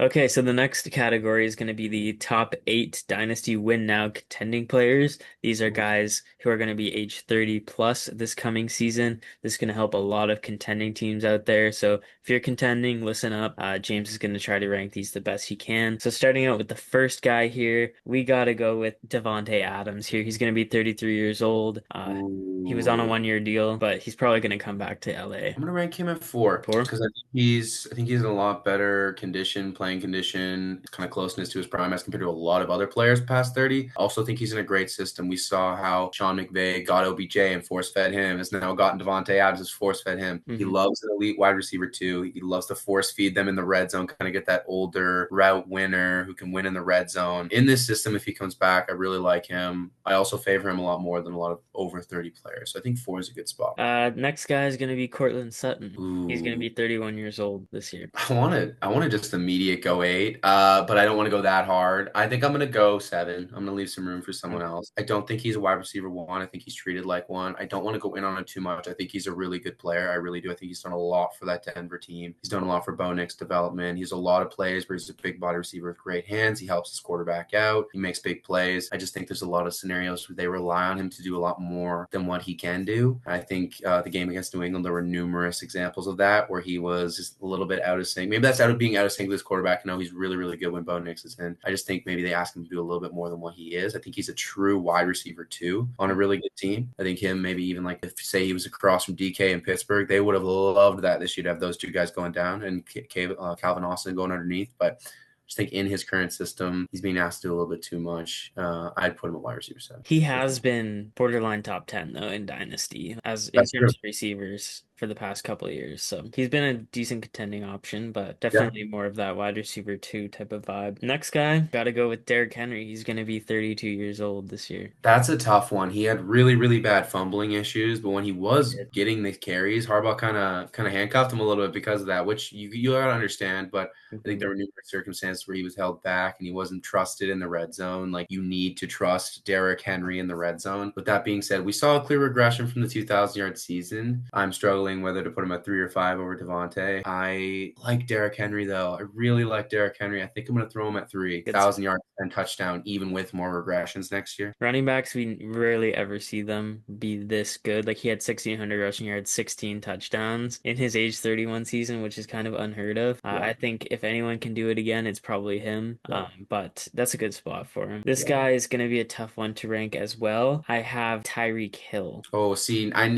Okay, so the next category is going to be the top eight Dynasty win now contending players. These are guys who are going to be age 30 plus this coming season. This is going to help a lot of contending teams out there. So if you're contending, listen up. James is going to try to rank these the best he can. So starting out with the first guy here, we got to go with Devonte Adams here. He's going to be 33 years old. He was on a Ooh. 1 year deal, but he's probably going to come back to LA. I'm gonna rank him at four Four? because I think he's in a lot better condition, playing condition, kind of closeness to his prime as compared to a lot of other players past 30. I also think he's in a great system. We saw how Sean McVay got OBJ and force fed him, has now gotten Devontae Adams, has force fed him. He Hmm. loves an elite wide receiver too. He loves to force feed them in the red zone, kind of get that older route winner who can win in the red zone. In this system, if he comes back, I really like him. I also favor him a lot more than a lot of over 30 players. So I think four is a good spot. Next guy is going to be Cortland Sutton. He's going to Ooh. be 31 years old this year. I want to just immediate go eight, but I don't want to go that hard. I think I'm gonna go seven. I'm gonna leave some room for someone Okay. else. I don't think he's a wide receiver one. I think he's treated like one. I don't want to go in on him too much. I think he's a really good player. I really do. I think he's done a lot for that Denver team. He's done a lot for Bo Nix development. He's a lot of plays where he's a big body receiver with great hands. He helps his quarterback out. He makes big plays. I just think there's a lot of scenarios where they rely on him to do a lot more than what he can do. I think the game against New England, there were numerous examples of that where he was just a little bit out of sync. Maybe that's out of being out of sync with his quarterback. No, he's really, really good when Bo Nix is in. I just think maybe they ask him to do a little bit more than what he is. I think he's a true wide receiver too on a really good team. I think him maybe even like if say he was across from DK in Pittsburgh, they would have loved that this year to have those two guys going down and Calvin Austin going underneath. But I just think in his current system, he's being asked to do a little bit too much. I'd put him at wide receiver seven He for sure. has been borderline top 10 though in Dynasty as in That's terms true. of receivers for the past couple of years. So he's been a decent contending option, but Yeah. definitely more of that wide receiver two type of vibe. Next guy, gotta go with Derrick Henry. He's gonna be 32 years old this year. That's a tough one. He had really, really bad fumbling issues, but when he was getting the carries, Harbaugh kind of handcuffed him a little bit because of that, which you gotta understand. But I think Mhm. there were numerous circumstances where he was held back and he wasn't trusted in the red zone. Like you need to trust Derrick Henry in the red zone. With that being said, we saw a clear regression from the 2,000 yard season. I'm struggling whether to put him at three or five over Devontae. I like Derrick Henry though. I really like Derrick Henry. I think I'm gonna throw him at three, Good. 1,000 yards and touchdown, even with more regressions next year. Running backs, we rarely ever see them be this good. Like he had 1,600 rushing yards, 16 touchdowns in his age 31 season, which is kind of unheard of. Yeah. I think if anyone can do it again, it's probably him. Yeah. But that's a good spot for him. This Yeah. guy is going to be a tough one to rank as well. I have Tyreek Hill. Oh, see. I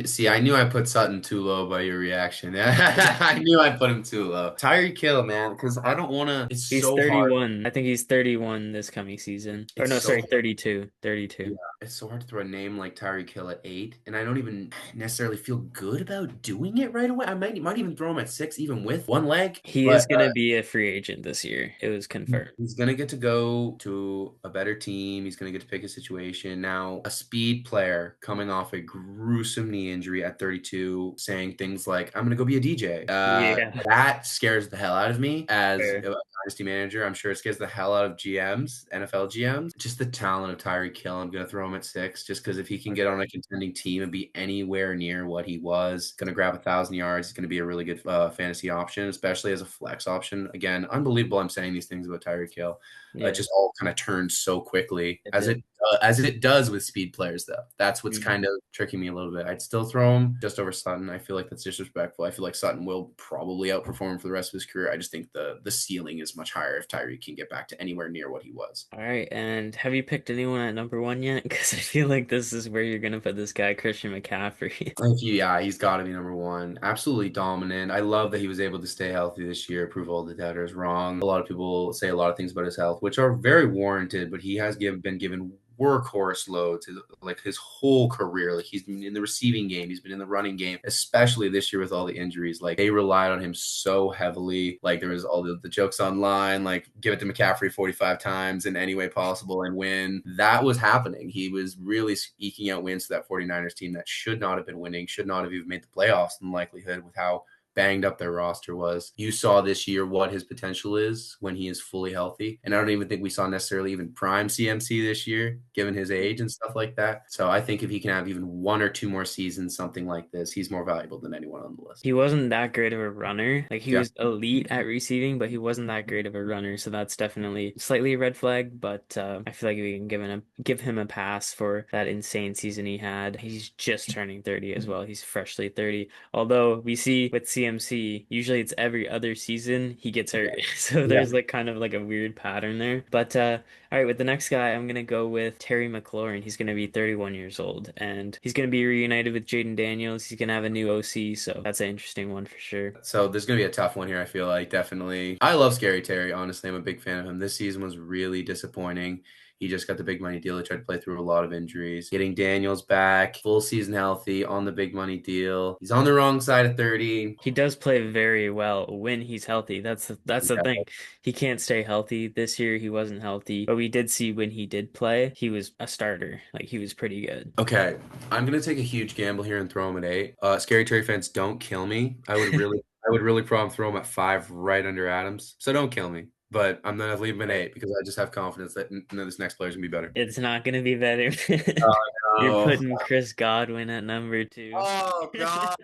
knew I put Sutton too low by your reaction. I knew I put him too low. Tyreek Hill, man, because I don't want to. It's He's so hard. 31. I think he's 31 this coming season. Or It's no, sorry, so 32. Yeah, 32. it's so hard to throw a name like Tyreek Hill at eight, and I don't even necessarily feel good about doing it right away. I might even throw him at six, even with one leg. He But is going to be a free agent this year. It was confirmed. he's gonna get to go to a better team. He's gonna get to pick a situation. Now, a speed player coming off a gruesome knee injury at 32, saying things like, "I'm gonna go be a DJ." Yeah. That scares the hell out of me as Fair. a dynasty manager. I'm sure it scares the hell out of GMs, NFL GMs. Just the talent of Tyreek Hill. I'm gonna throw him at six, just because if he can get on a contending team and be anywhere near what he was, gonna grab 1,000 yards. He's gonna be a really good fantasy option, especially as a flex option. Again, unbelievable. I'm saying these things about Tyreek Hill. It Yeah, just all kind of turned so quickly, it did. as it does with speed players. Though that's what's Mhm. kind of tricking me a little bit. I'd still throw him just over Sutton. I feel like that's disrespectful. I feel like Sutton will probably outperform him for the rest of his career. I just think the ceiling is much higher if Tyreek can get back to anywhere near what he was. All right, and have you picked anyone at number one yet? Because I feel like this is where you're gonna put this guy, Christian McCaffrey. Yeah, he's got to be number one. Absolutely dominant. I love that he was able to stay healthy this year, prove all the doubters wrong. A lot of people say a lot of things about his health, which are very warranted, but he has been given workhorse loads like his whole career. Like he's been in the receiving game, he's been in the running game, especially this year with all the injuries. Like they relied on him so heavily. Like there was all the jokes online, like give it to McCaffrey 45 times in any way possible and win. That was happening. He was really eking out wins to that 49ers team that should not have been winning, should not have even made the playoffs in likelihood with how banged up their roster was. You saw this year what his potential is when he is fully healthy. And I don't even think we saw necessarily even prime CMC this year, given his age and stuff like that. So I think if he can have even one or two more seasons, something like this, he's more valuable than anyone on the list. He wasn't that great of a runner. Like he Yeah. was elite at receiving, but he wasn't that great of a runner. So that's definitely slightly a red flag. But I feel like we can give him a pass for that insane season he had. He's just turning 30 as well. He's freshly 30. Although we see with CMC, usually it's every other season he gets hurt. So Yeah. there's like kind of like a weird pattern there. But all right, with the next guy, I'm gonna go with Terry McLaurin. He's gonna be 31 years old, and he's gonna be reunited with Jaden Daniels. He's gonna have a new OC, so that's an interesting one for sure. So there's gonna be a tough one here, I feel like, definitely. I love Scary Terry, honestly. I'm a big fan of him. This season was really disappointing. He just got the big money deal. He tried to play through a lot of injuries. Getting Daniels back, full season healthy, on the big money deal. He's on the wrong side of 30. He does play very well when he's healthy. That's the thing. He can't stay healthy. This year he wasn't healthy, but we did see when he did play, he was a starter. Like he was pretty good. Okay, I'm gonna take a huge gamble here and throw him at 8. Scary Terry fans, don't kill me. I would really probably throw him at 5, right under Adams. So don't kill me. But I'm gonna leave him at 8 because I just have confidence that this next player's gonna be better. It's not gonna be better. You're Oh, putting Chris Godwin at number two. oh God.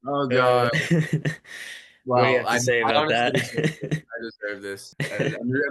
Oh Uh, God. what do you Well, have to say I about honestly deserve this. that? I deserve this.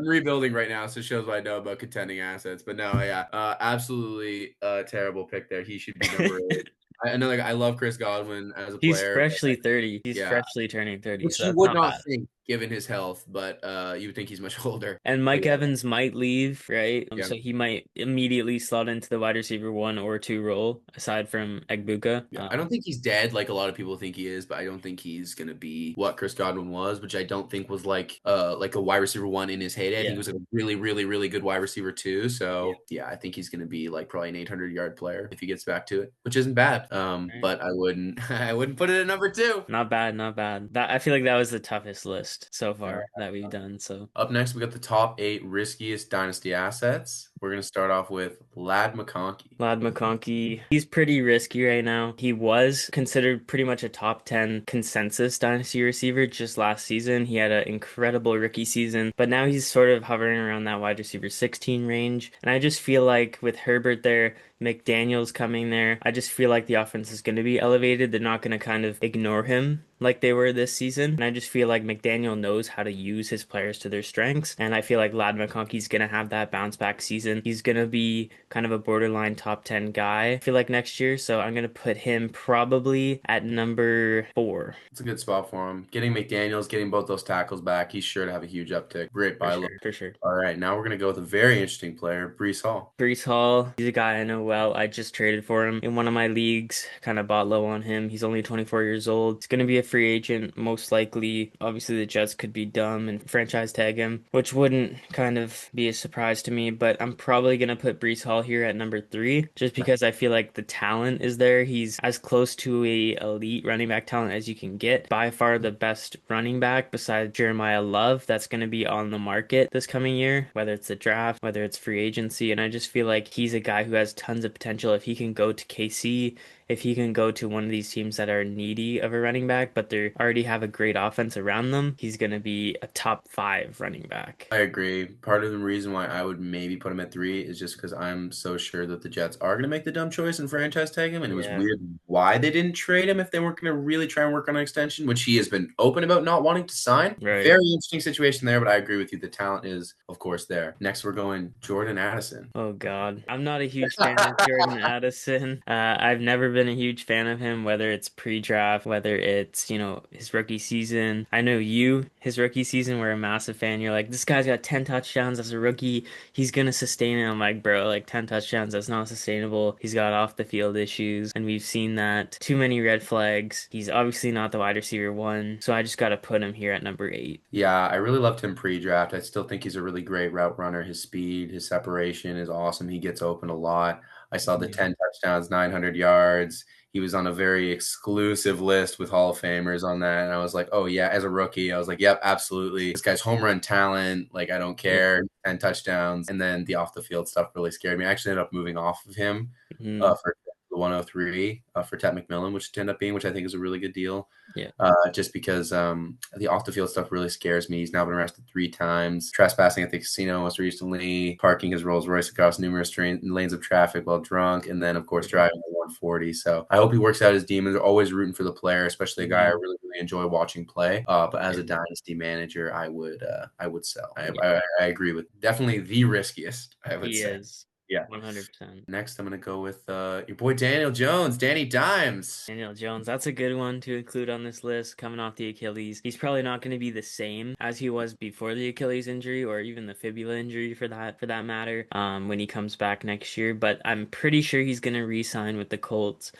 I'm rebuilding right now, so it shows what I know about contending assets. But no, yeah, absolutely terrible pick there. He should be number 8. I know, like, I love Chris Godwin as a He's player. freshly 30. He's Yeah, freshly turning 30, which so you that's would not not bad. think given his health, but you would think he's much older. And But Mike yeah, Evans might leave, right? yeah. So he might immediately slot into the wide receiver one or two role, aside from Egbuka. Yeah, I don't think he's dead like a lot of people think he is, but I don't think he's gonna be what Chris Godwin was, which I don't think was like a wide receiver one in his heyday. I think he Yeah, was a really, really, really good wide receiver too. yeah. So yeah, I think he's gonna be like probably an 800-yard player if he gets back to it, which isn't bad. Right. But I wouldn't I wouldn't put it at number 2. Not bad, not bad. That I feel like that was the toughest list so Yeah. far that we've done. So Up next, we got the top 8 riskiest dynasty assets. We're gonna start off with Lad McConkey. Lad McConkey, he's pretty risky right now. He was considered pretty much a top 10 consensus dynasty receiver just last season. He had an incredible rookie season, but now he's sort of hovering around that wide receiver 16 range. And I just feel like with Herbert there, McDaniel's coming there, I just feel like the offense is going to be elevated. They're not going to kind of ignore him like they were this season. And I just feel like McDaniel knows how to use his players to their strengths. And I feel like Lad McConkey's going to have that bounce back season. He's going to be kind of a borderline top 10 guy, I feel like next year. So I'm going to put him probably at number 4. It's a good spot for him. Getting McDaniels, getting both those tackles back, he's sure to have a huge uptick. Great For buy sure, low. for sure. All right, now we're gonna go with a very interesting player, Brees Hall. Brees Hall, he's a guy I know well. I just traded for him in one of my leagues, kind of bought low on him. He's only 24 years old. He's going to be a free agent, most likely. Obviously, the Jets could be dumb and franchise tag him, which wouldn't kind of be a surprise to me, but I'm probably going to put Brees Hall here at number 3, just because I feel like the talent is there. He's as close to a elite running back talent as you can get. By far the best running back besides Jeremiah Love that's going to be on the market this coming year, whether it's the draft, whether it's free agency. And I just feel like he's a guy who has tons of potential. If he can go to KC, if he can go to one of these teams that are needy of a running back, but they already have a great offense around them, he's going to be a top 5 running back. I agree. Part of the reason why I would maybe put him at 3 is just because I'm so sure that the Jets are going to make the dumb choice and franchise tag him. And it was Yeah, weird why they didn't trade him if they weren't going to really try and work on an extension, which he has been open about not wanting to sign. right. Very interesting situation there, but I agree with you. The talent is, of course, there. Next, we're going Jordan Addison. Oh God. I'm not a huge fan of Jordan Addison. I've never been a huge fan of him, whether it's pre-draft, whether it's, his rookie season. I know his rookie season, were a massive fan. You're like, this guy's got 10 touchdowns as a rookie. He's gonna sustain it. I'm like, bro, like 10 touchdowns, that's not sustainable. He's got off the field issues, and we've seen that. Too many red flags. He's obviously not the wide receiver one, so I just gotta put him here at number 8. Yeah, I really loved him pre-draft. I still think he's a really great route runner. His speed, his separation is awesome. He gets open a lot. I saw the Yeah. 10 touchdowns, 900 yards. He was on a very exclusive list with Hall of Famers on that. And I was like, oh, yeah, as a rookie, I was like, yep, absolutely. This guy's home run talent. Like, I don't Yeah. care. 10 touchdowns. And then the off the field stuff really scared me. I actually ended up moving off of him Mhm. for the 103 for Ted McMillan, which to end up being, which I think is a really good deal. Yeah. Just because the off the field stuff really scares me. He's now been arrested 3 times, trespassing at the casino most recently, parking his Rolls Royce across numerous lanes of traffic while drunk, and then of course driving the 140. So I hope he works out his demons. They're always rooting for the player, especially a guy I Mhm. really enjoy watching play. But as Yeah. a dynasty manager, I would sell. Yeah. I agree with definitely the riskiest, I would He say. is Yeah. 100%. Next, I'm gonna go with your boy Daniel Jones, Danny Dimes. Daniel Jones, that's a good one to include on this list. Coming off the Achilles, he's probably not going to be the same as he was before the Achilles injury, or even the fibula injury for that matter. When he comes back next year, but I'm pretty sure he's going to re-sign with the Colts.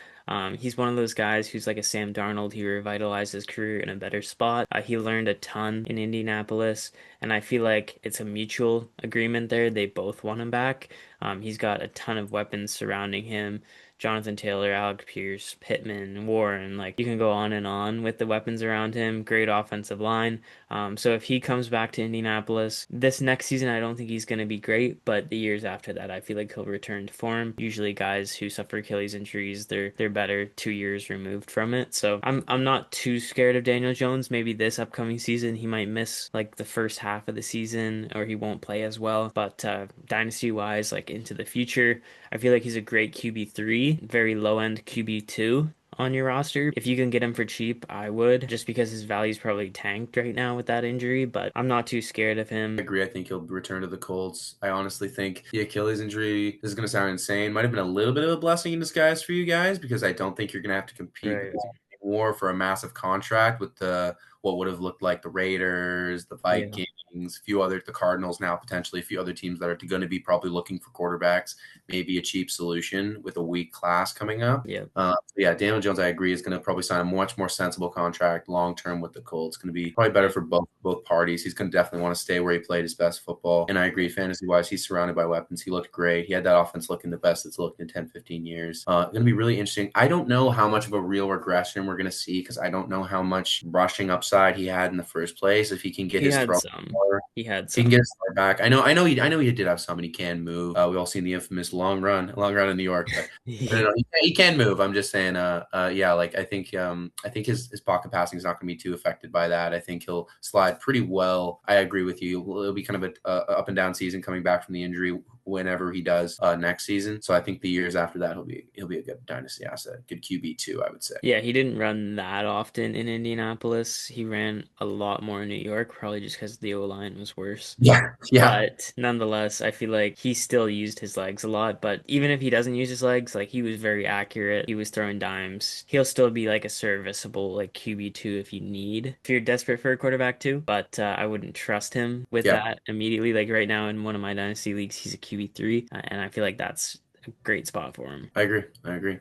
He's one of those guys who's like a Sam Darnold. He revitalized his career in a better spot. He learned a ton in Indianapolis, and I feel like it's a mutual agreement there. They both want him back. He's got a ton of weapons surrounding him. Jonathan Taylor, Alec Pierce, Pittman, Warren, like you can go on and on with the weapons around him. Great offensive line. So if he comes back to Indianapolis this next season, I don't think he's going to be great, but the years after that, I feel like he'll return to form. Usually, guys who suffer Achilles injuries, they're better 2 years removed from it. So I'm not too scared of Daniel Jones. Maybe this upcoming season he might miss like the first half of the season, or he won't play as well. But dynasty wise, like into the future. I feel like he's a great QB3, very low end QB2 on your roster. If you can get him for cheap, I would, just because his value's probably tanked right now with that injury, but I'm not too scared of I him. agree. I think he'll return to the Colts. I honestly think the Achilles injury, this is going to sound insane, might have been a little bit of a blessing in disguise for you guys because I don't think you're going to have to compete with Right. this war for a massive contract with the what would have looked like the Raiders, the Yeah. Vikings, a few other, the Cardinals now potentially, a few other teams that are going to be probably looking for quarterbacks, maybe a cheap solution with a weak class coming up. Yeah. Yeah, Daniel Jones, I agree, is going to probably sign a much more sensible contract long term with the Colts. It's going to be probably better Yeah. for both parties. He's going to definitely want to stay where he played his best football. And I agree, fantasy wise, he's surrounded by weapons. He looked great. He had that offense looking the best it's looked in 10, 15 years. Going to be really interesting. I don't know how much of a real regression we're going to see because I don't know how much rushing upside he had in the first place. If he can get He his had throw some. more, He had he can get some. his throw back. I know he did have some, and he can move. We all seen the infamous long run in New York, but no, he can move. I'm just saying, yeah, like I think his pocket passing is not going to be too affected by that. I think he'll slide pretty well. I agree with you. It'll be kind of a up and down season coming back from the injury whenever he does next season. So I think the years after that he'll be a good dynasty asset, good QB2, I would say. Yeah, he didn't run that often in Indianapolis. He ran a lot more in New York, probably just because the O-line was worse. Yeah, yeah, But nonetheless, I feel like he still used his legs a lot. But even if he doesn't use his legs, like he was very accurate. He was throwing dimes. He'll still be like a serviceable like QB2 if you need, if you're desperate for a quarterback too. But I wouldn't trust him with yeah. that immediately. Like right now in one of my dynasty leagues, he's a QB3, and I feel like that's a great spot for him. I agree. I agree.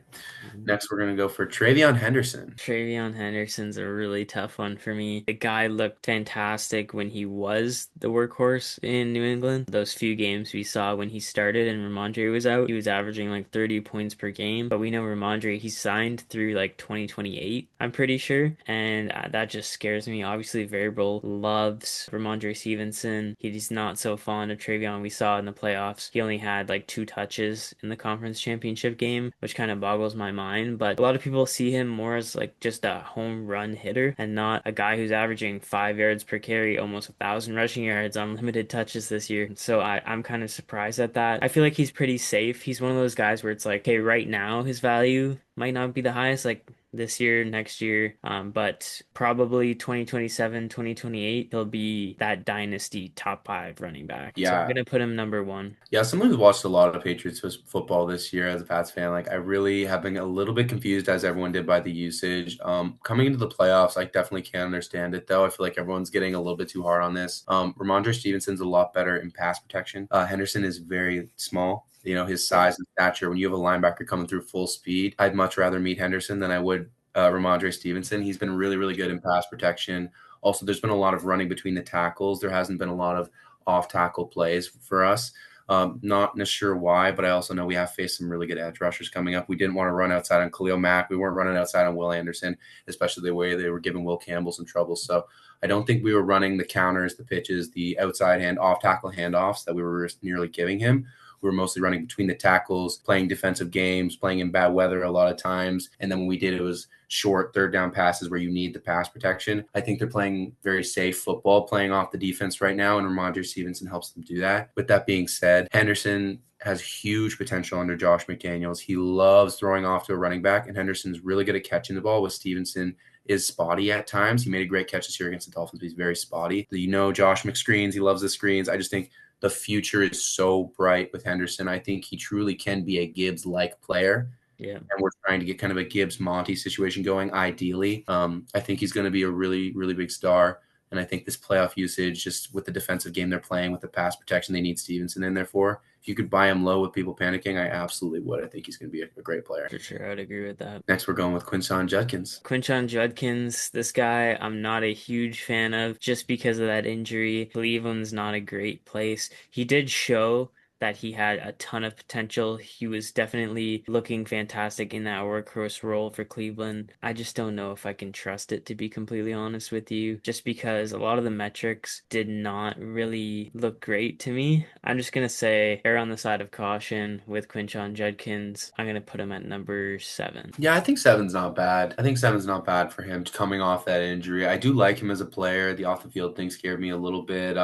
Mhm. Next, we're gonna go for Travion Henderson. Travion Henderson's a really tough one for me. The guy looked fantastic when he was the workhorse in New England. Those few games we saw when he started and Ramondre was out, he was averaging like 30 points per game. But we know Ramondre, he signed through like 2028, I'm pretty sure. And that just scares me. Obviously, Variable loves Ramondre Stevenson. He's not so fond of Travion. We saw in the playoffs, he only had like 2 touches in the conference championship game, which kind of boggles my mind. But a lot of people see him more as like just a home run hitter and not a guy who's averaging 5 yards per carry, almost 1,000 rushing yards on limited touches this year. So I'm kind of surprised at that. I feel like he's pretty safe. He's one of those guys where it's like, okay, right now his value might not be the highest, like this year, next year, but probably 2027, 2028, he'll be that dynasty top 5 running back. So I'm Yeah, gonna put him number one. yeah, someone who's watched a lot of Patriots football this year as a Pats fan, like I really have been a little bit confused as everyone did by the usage. Coming into the playoffs, I definitely can't understand it though. I feel like everyone's getting a little bit too hard on this. Ramondre Stevenson's a lot better in pass protection. Henderson is very small. You know, his Yeah. size and stature. When you have a linebacker coming through full speed, I'd much rather meet Henderson than I would Ramondre Stevenson. He's been really good in pass protection. Also, there's been a lot of running between the tackles. There hasn't been a lot of off tackle plays for us. Not sure why, but I also know we have faced some really good edge rushers coming up. We didn't want to run outside on Khalil Mack. We weren't running outside on Will Anderson, especially the way they were giving Will Campbell some trouble. So I don't think we were running the counters, the pitches, the outside hand, off tackle handoffs that we were nearly giving him. we were mostly running between the tackles, playing defensive games, playing in bad weather a lot of times. And then when we did, it was short third down passes where you need the pass protection. I think they're playing very safe football, playing off the defense right now, and Ramondre Stevenson helps them do that. With that being said, Henderson has huge potential under Josh McDaniels. He loves throwing off to a running back, and Henderson's really good at catching the ball, with Stevenson is spotty at times. He made a great catch this year against the Dolphins, but he's very spotty. Josh McScreens, he loves the screens. I just think the future is so bright with Henderson. I think he truly can be a Gibbs-like player. Yeah. And we're trying to get kind of a Gibbs-Monty situation going, ideally. I think he's going to be a really, really big star. And I think this playoff usage, just with the defensive game they're playing, with the pass protection they need Stevenson in there for, if you could buy him low with people panicking, I absolutely would. I think he's going to be a great player. For sure, I would agree with that. Next, we're going with Quinshon Judkins. Quinshon Judkins, this guy I'm not a huge fan of just because of that injury. Cleveland's not a great place. He did show that he had a ton of potential. He was definitely looking fantastic in that workhorse role for Cleveland. I just don't know if I can trust it, to be completely honest with you, just because a lot of the metrics did not really look great to me. I'm just going to say err on the side of caution with Quinshon Judkins. I'm going to put him at number 7. Yeah, I think seven's not bad. I think seven's not bad for him coming off that injury. I do like him as a player. The off the field thing scared me a little bit.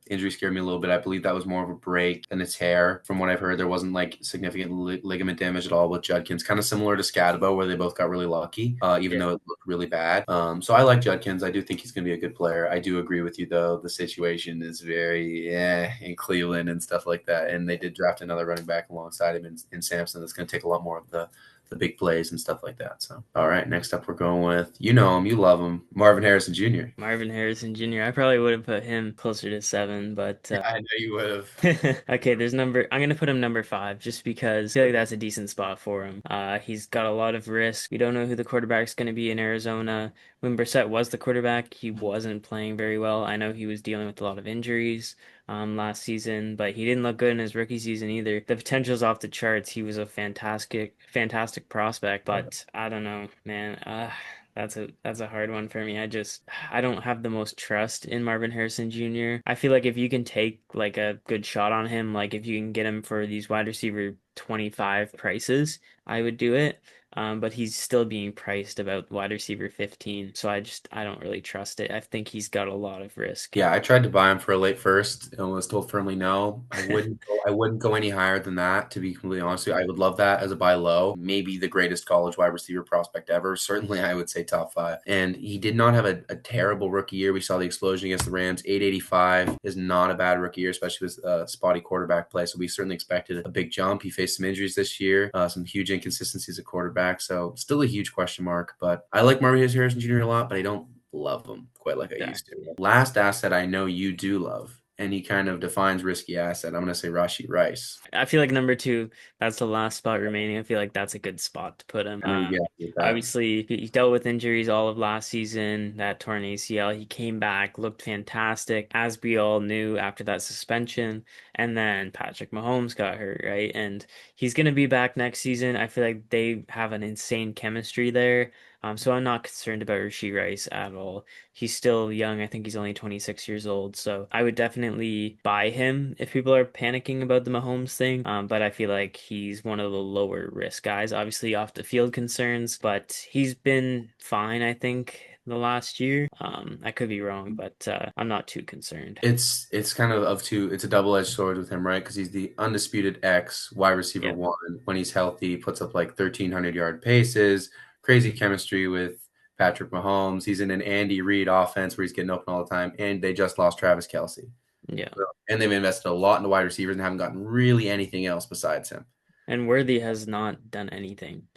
Injury scared me a little bit. I believe that was more of a break than a tear. From what I've heard, there wasn't like significant ligament damage at all with Judkins. Kind of similar to Scadabo, where they both got really lucky, even though it looked really bad. So I like Judkins. I do think he's going to be a good player. I do agree with you, though. The situation is very in Cleveland and stuff like that. And they did draft another running back alongside him in Sampson. That's going to take a lot more of the big plays and stuff like that. So, all right, next up we're going with, you know him, you love him, Marvin Harrison Jr. Marvin Harrison Jr. I probably would have put him closer to 7, but Yeah, I know you would have. okay, I'm gonna put him number 5 just because I feel like that's a decent spot for him. He's got a lot of risk. We don't know who the quarterback's gonna be in Arizona. When Brissett was the quarterback, he wasn't playing very well. I know he was dealing with a lot of injuries last season, but he didn't look good in his rookie season either. The potential's off the charts. He was a fantastic prospect, but I don't know, man. That's a hard one for me. I don't have the most trust in Marvin Harrison Jr. I feel like if you can take like a good shot on him, like if you can get him for these wide receiver 25 prices, I would do it. But he's still being priced about wide receiver 15, so I don't really trust it. I think he's got a lot of risk. Yeah, I tried to buy him for a late first and was told firmly no. I wouldn't go any higher than that, to be completely honest with you. I would love that as a buy low. Maybe the greatest college wide receiver prospect ever. Certainly, I would say top 5. And he did not have a terrible rookie year. We saw the explosion against the Rams. 885 is not a bad rookie year, especially with spotty quarterback play. So we certainly expected a big jump. He faced some injuries this year, some huge inconsistencies at quarterback. So still a huge question mark. But I like Marvin Harrison Jr. a lot, but I don't love him quite like I used to. Last asset I know you do love, and he kind of defines risky asset. I'm going to say Rashee Rice. I feel like number 2, that's the last spot remaining. I feel like that's a good spot to put him. Obviously, he dealt with injuries all of last season, that torn ACL. He came back, looked fantastic, as we all knew after that suspension. And then Patrick Mahomes got hurt, right? And he's going to be back next season. I feel like they have an insane chemistry there. So I'm not concerned about Rashee Rice at all. He's still young. I think he's only 26 years old. So I would definitely buy him if people are panicking about the Mahomes thing. But I feel like he's one of the lower risk guys, obviously off the field concerns, but he's been fine, I think, the last year. I could be wrong, but I'm not too concerned. It's kind of two. It's a double-edged sword with him, right? Because he's the undisputed X wide receiver one. When he's healthy, he puts up like 1,300-yard paces, crazy chemistry with Patrick Mahomes. He's in an Andy Reid offense where he's getting open all the time, and they just lost Travis Kelce. Yeah. And they've invested a lot into wide receivers and haven't gotten really anything else besides him. And Worthy has not done anything.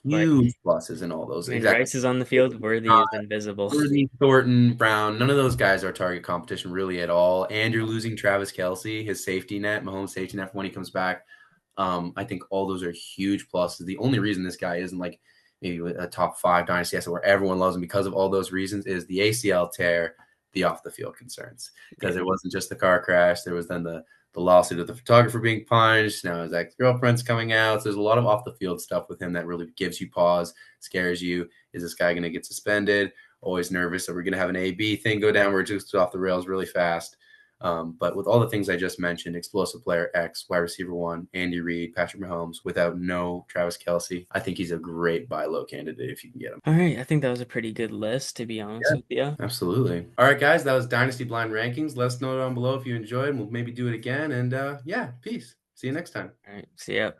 Huge pluses in all those. I mean, Rice is on the field. Worthy is invisible. Worthy, Thornton, Brown, none of those guys are target competition really at all. And you're losing Travis Kelce, his safety net, Mahomes' safety net for when he comes back. I think all those are huge pluses. The only reason this guy isn't like maybe a top 5 dynasty asset where everyone loves him because of all those reasons is the ACL tear, the off the field concerns. Because it wasn't just the car crash. There was then the lawsuit of the photographer being punched. Now his ex-girlfriend's coming out. So there's a lot of off the field stuff with him that really gives you pause, scares you. Is this guy going to get suspended? Always nervous that we're going to have an AB thing go down where it just off the rails really fast. But with all the things I just mentioned, explosive player X, wide receiver one, Andy Reid, Patrick Mahomes, without no Travis Kelce, I think he's a great buy low candidate if you can get him. All right, I think that was a pretty good list, to be honest Yeah, with you. absolutely. All right, guys, that was Dynasty Blind Rankings. Let us know down below if you enjoyed. We'll maybe do it again. And yeah, peace. See you next time. All right, see ya.